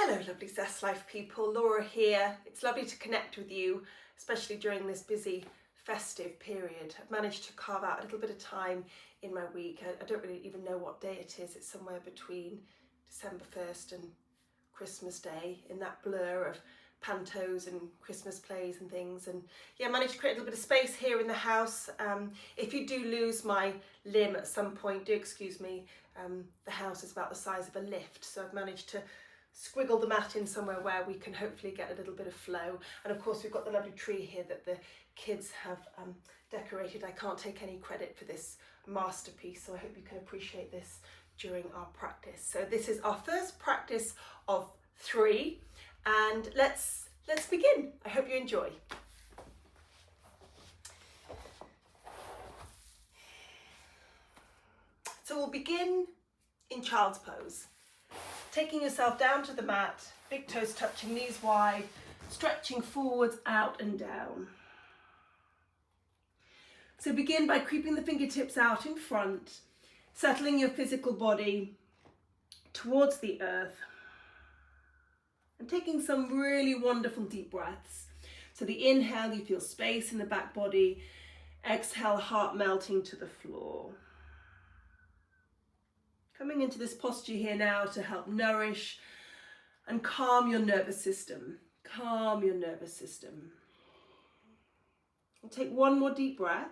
Hello lovely Zest Life people, Laura here. It's lovely to connect with you, especially during this busy festive period. I've managed to carve out a little bit of time in my week. I don't really even know what day it is. It's somewhere between December 1st and Christmas Day, in that blur of pantos and Christmas plays and things. And yeah, I managed to create a little bit of space here in the house. If you do lose my limb at some point, do excuse me. The house is about the size of a lift, so I've managed to squiggle the mat in somewhere where we can hopefully get a little bit of flow. And of course we've got the lovely tree here that the kids have decorated. I can't take any credit for this masterpiece, so I hope you can appreciate this during our practice. So this is our first practice of 3, and let's begin. I hope you enjoy. So we'll begin in child's pose. Taking yourself down to the mat, big toes touching, knees wide, stretching forwards, out and down. So begin by creeping the fingertips out in front, settling your physical body towards the earth, and taking some really wonderful deep breaths. So the inhale, you feel space in the back body. Exhale, heart melting to the floor. Coming into this posture here now to help nourish and calm your nervous system. Calm your nervous system. We'll take one more deep breath.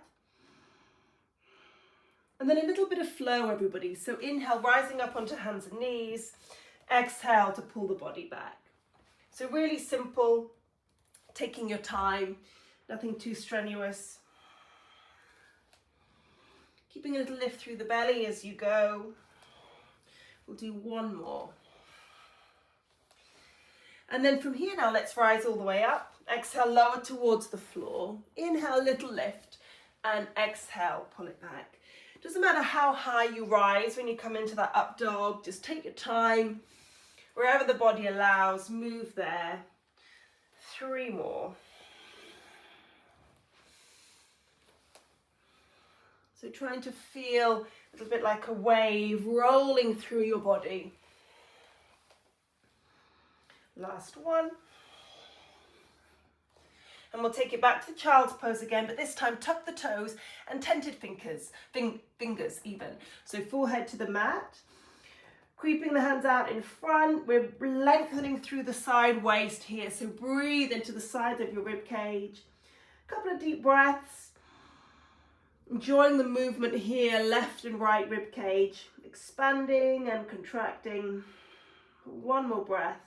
And then a little bit of flow, everybody. So inhale, rising up onto hands and knees. Exhale to pull the body back. So really simple, taking your time, nothing too strenuous. Keeping a little lift through the belly as you go. We'll do one more. And then from here now, let's rise all the way up. Exhale, lower towards the floor. Inhale, little lift, and exhale, pull it back. Doesn't matter how high you rise when you come into that up dog, just take your time. Wherever the body allows, move there. 3 more. So trying to feel a little bit like a wave rolling through your body. Last one. And we'll take it back to child's pose again, but this time tuck the toes and tented fingers even. So forehead to the mat. Creeping the hands out in front. We're lengthening through the side waist here. So breathe into the sides of your rib cage. A couple of deep breaths. Enjoying the movement here, left and right rib cage, expanding and contracting. One more breath.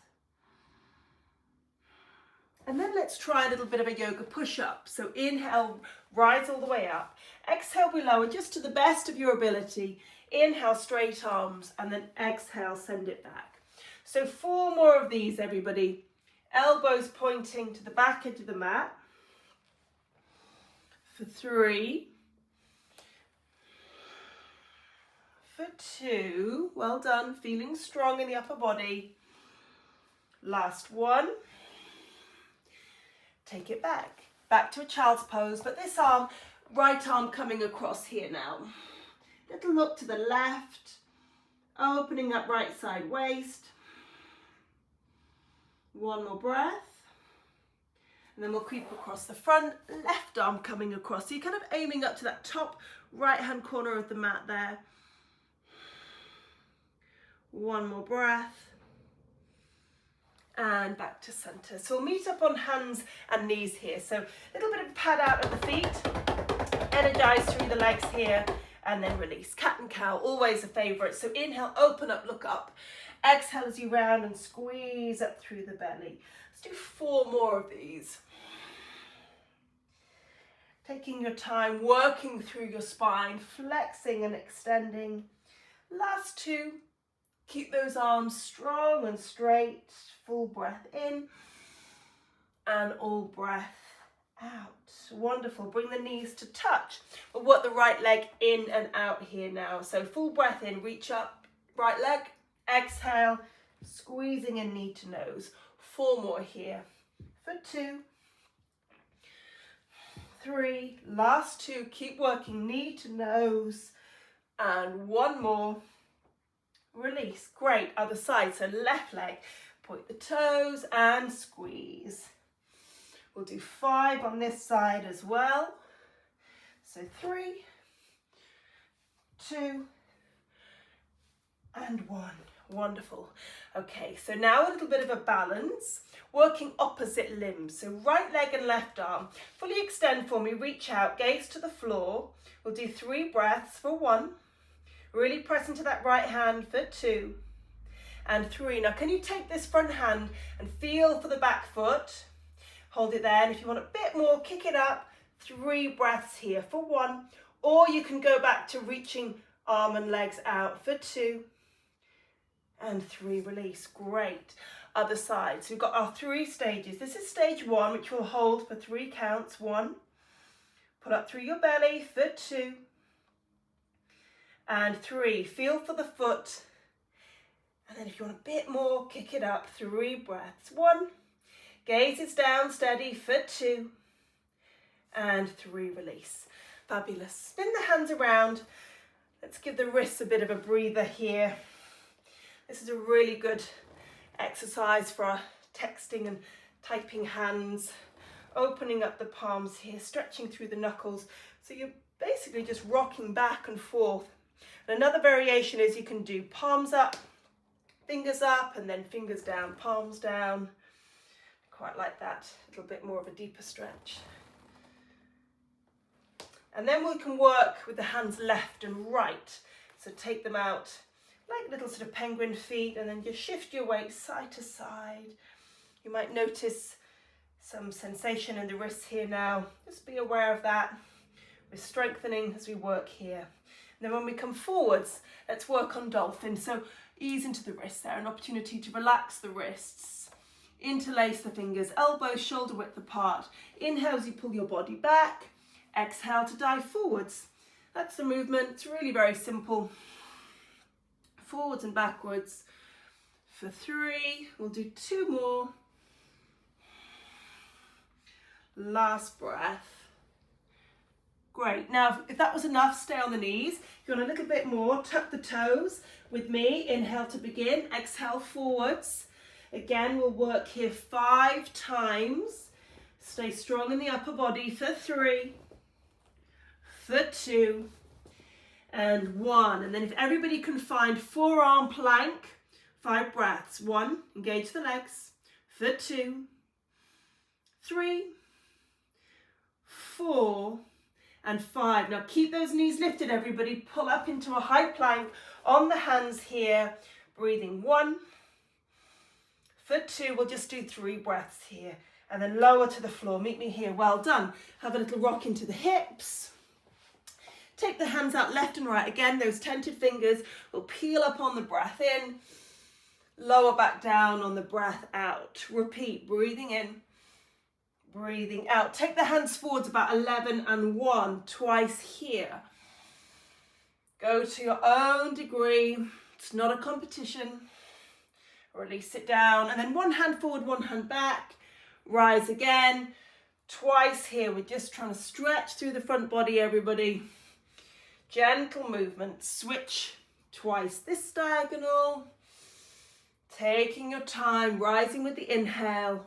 And then let's try a little bit of a yoga push-up. So inhale, rise all the way up. Exhale, we lower just to the best of your ability. Inhale, straight arms, and then exhale, send it back. So 4 more of these, everybody. Elbows pointing to the back edge of the mat. For 3. For 2, well done, feeling strong in the upper body. Last one. Take it back to a child's pose, but this arm, right arm coming across here now. Little look to the left, opening up right side waist. One more breath. And then we'll creep across the front, left arm coming across. So you're kind of aiming up to that top right hand corner of the mat there. One more breath, and back to center. So we'll meet up on hands and knees here. So a little bit of pad out of the feet, energize through the legs here, and then release. Cat and cow, always a favorite. So inhale, open up, look up. Exhale as you round and squeeze up through the belly. Let's do 4 more of these. Taking your time, working through your spine, flexing and extending. Last 2. Keep those arms strong and straight. Full breath in and all breath out. Wonderful. Bring the knees to touch. We'll work the right leg in and out here now. So full breath in, reach up, right leg, exhale, squeezing in knee to nose. 4 more here. For 2, 3, last 2. Keep working knee to nose, and 1 more. Release. Great. Other side. So left leg Point the toes and squeeze. We'll do 5 on this side as well. So 3, 2, and 1. Wonderful. Okay, so now a little bit of a balance, working opposite limbs. So right leg and left arm. Fully extend for me, reach out, gaze to the floor. We'll do 3 breaths for 1. Really press into that right hand for 2 and 3. Now can you take this front hand and feel for the back foot? Hold it there, and if you want a bit more, kick it up. 3 breaths here for 1, or you can go back to reaching arm and legs out for 2 and 3, release. Great. Other side. So we've got our 3 stages. This is stage 1, which we'll hold for 3 counts. 1, pull up through your belly for 2 and 3. Feel for the foot, and then if you want a bit more, kick it up. 3 breaths. 1, gaze is down, steady for 2 and 3, release. Fabulous. Spin the hands around. Let's give the wrists a bit of a breather here. This is a really good exercise for our texting and typing hands. Opening up the palms here, stretching through the knuckles. So you're basically just rocking back and forth. And another variation is you can do palms up, fingers up, and then fingers down, palms down. Quite like that, a little bit more of a deeper stretch. And then we can work with the hands left and right. So take them out like little sort of penguin feet, and then just shift your weight side to side. You might notice some sensation in the wrists here now. Just be aware of that. We're strengthening as we work here. And then when we come forwards, let's work on dolphin. So ease into the wrists there, an opportunity to relax the wrists. Interlace the fingers, elbows shoulder width apart. Inhale as you pull your body back. Exhale to dive forwards. That's the movement. It's really very simple. Forwards and backwards for 3. We'll do 2 more. Last breath. Great. Now, if that was enough, stay on the knees. If you want a little bit more, tuck the toes with me. Inhale to begin. Exhale forwards. Again, we'll work here 5 times. Stay strong in the upper body for 3, for 2, and 1. And then if everybody can find forearm plank, 5 breaths. 1, engage the legs. For 2, 3, 4, and 5. Now keep those knees lifted, everybody. Pull up into a high plank on the hands here. Breathing 1, for 2. We'll just do 3 breaths here. And then lower to the floor. Meet me here. Well done. Have a little rock into the hips. Take the hands out left and right. Again, those tented fingers will peel up on the breath in. Lower back down on the breath out. Repeat. Breathing in. Breathing out. Take the hands forwards about 11 and 1. Twice here. Go to your own degree. It's not a competition. Release it down. And then 1 hand forward, 1 hand back. Rise again. Twice here. We're just trying to stretch through the front body, everybody. Gentle movement. Switch twice this diagonal. Taking your time. Rising with the inhale.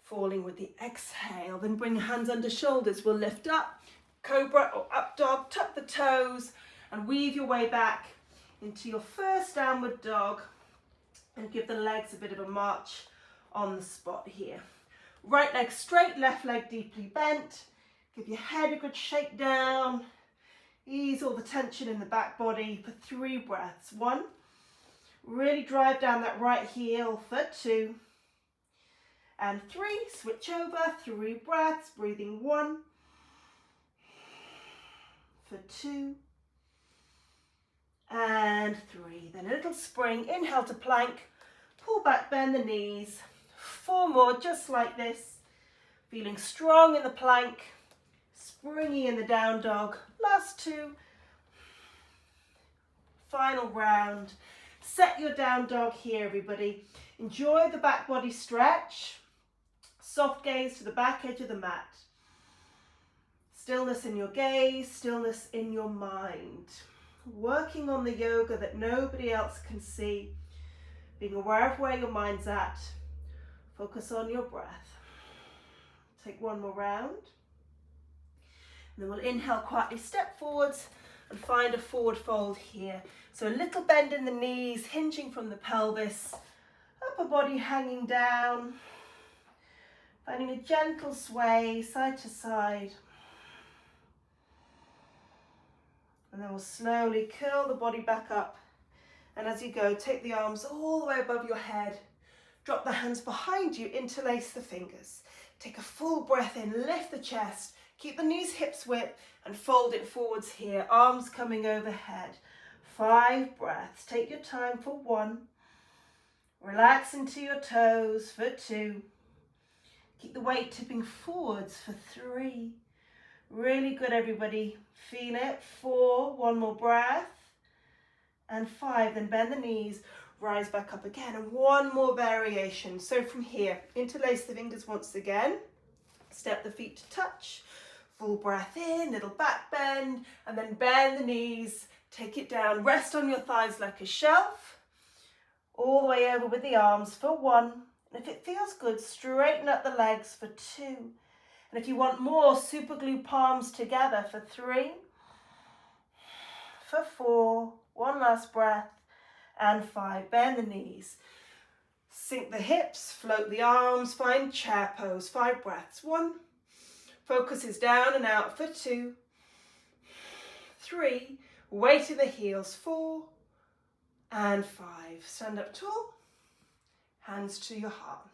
Falling with the exhale. Then bring hands under shoulders. We'll lift up. Cobra or up dog. Tuck the toes. And weave your way back into your first downward dog. And give the legs a bit of a march on the spot here. Right leg straight, left leg deeply bent. Give your head a good shake down. Ease all the tension in the back body for 3 breaths. 1, really drive down that right heel for 2. And 3, switch over, 3 breaths, breathing 1, for 2, and 3. Then a little spring, inhale to plank, pull back, bend the knees. 4 more, just like this. Feeling strong in the plank, springy in the down dog. Last 2. Final round. Set your down dog here, everybody. Enjoy the back body stretch. Soft gaze to the back edge of the mat. Stillness in your gaze, stillness in your mind. Working on the yoga that nobody else can see. being aware of where your mind's at. Focus on your breath. Take one more round. And then we'll inhale, quietly step forwards and find a forward fold here. So a little bend in the knees, hinging from the pelvis, upper body hanging down, finding a gentle sway side to side. And then we'll slowly curl the body back up. And as you go, take the arms all the way above your head. Drop the hands behind you, interlace the fingers. Take a full breath in, lift the chest, keep the knees hips width and fold it forwards here. Arms coming overhead. 5 breaths. Take your time for 1. Relax into your toes for 2. Keep the weight tipping forwards for 3. Really good, everybody. Feel it. 4. One more breath. And 5. Then bend the knees. Rise back up again. And one more variation. So from here, interlace the fingers once again. Step the feet to touch. Full breath in, little back bend. And then bend the knees. Take it down. Rest on your thighs like a shelf. All the way over with the arms for 1. And if it feels good, straighten up the legs for 2. And if you want more, super glue palms together for 3, for 4, one last breath, and 5. Bend the knees. Sink the hips, float the arms, find chair pose. 5 breaths. 1. Focus is down and out for 2, 3. Weight to the heels. 4 and 5. Stand up tall. Hands to your heart.